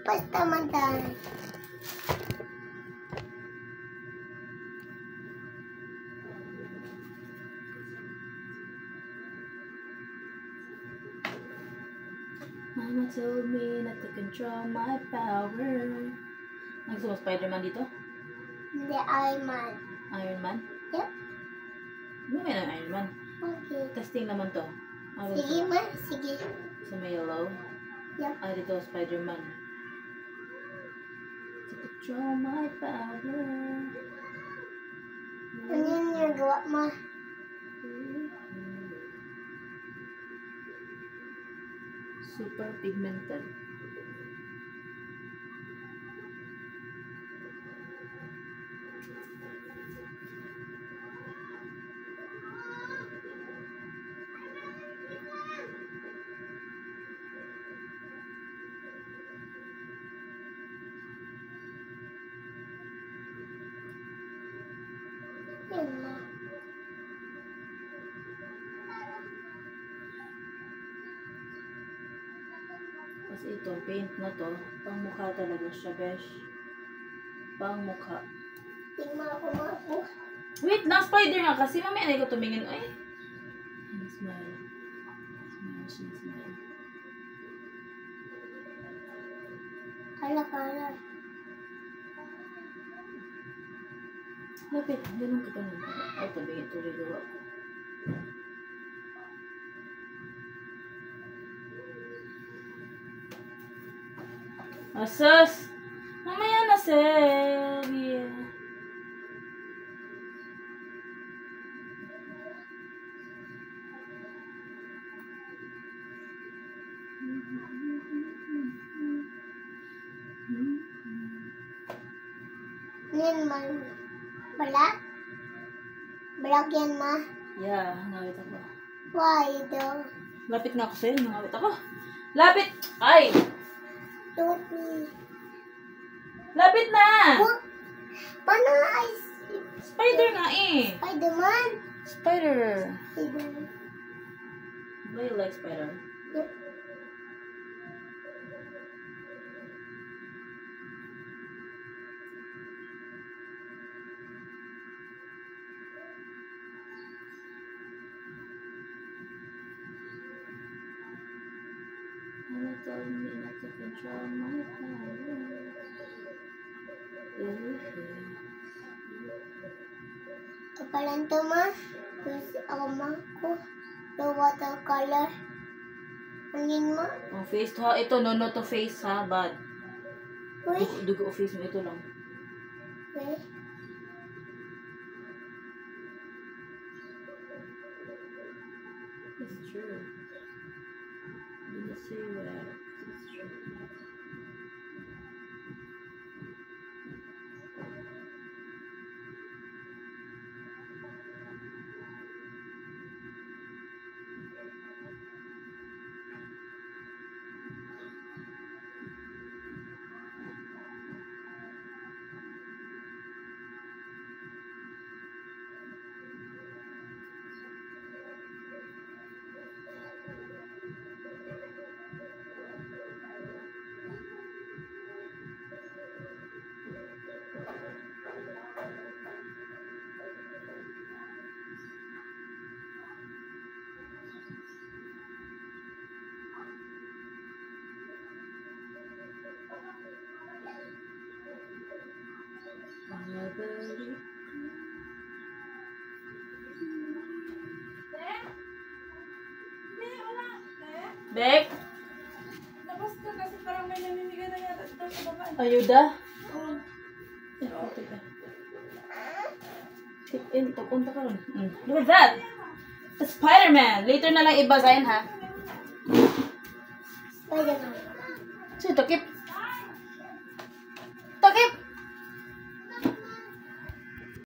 Basta madami. Mama told me not to control my power. Gusto mo Spider-Man dito? Hindi, Iron Man. Iron Man? Yep. Bumili ng Iron Man. Okay. Testing naman to. Sige, ma. Sige. Sa may yellow. Yep. Dito Spider-Man. To control my power. Ano yung nagawa mo? Super pigmented. Yan, ma. Kasi ito, paint na to, pang mukha talaga siya, besh. Pang mukha. Tingnan ako, ma. Wait, na-spider nga kasi. Mamaya na ko tumingin. Ay. Smile. Smile, she smile. Kala. Lapit, ganun ka ganun. Ay, tumingin tuloy gawa ko. Asas! Mamaya na, Sebi. Yan, ma. Balak? Balak yan, ma. Yeah, ngawit ako. Why daw? Lapit nga ako sa'yo, ngawit ako. Lapit! Ay! Don't me. Lapit na! What? Paano ay Spider nga eh. Spider-Man? Spider. Spider-Man. Do you like spider? Yep. Mama told me not to control my power. Kapalan to, ma. Gusto ako, ma. The watercolor. Hangin mo. Ang face ha, ito no to face ha, bad. Uy. Dugo face mo ito lang. Okay. It's true. Didn't say where. It's true. Bek? Labas ka kasi parang may namimigay na yata dito sa baba. Ayuda? Oo. Tip in, punta ka ron. Look at that! The Spider-Man! Later na lang ibasahin ha. Spider-Man. So, takip. Takip!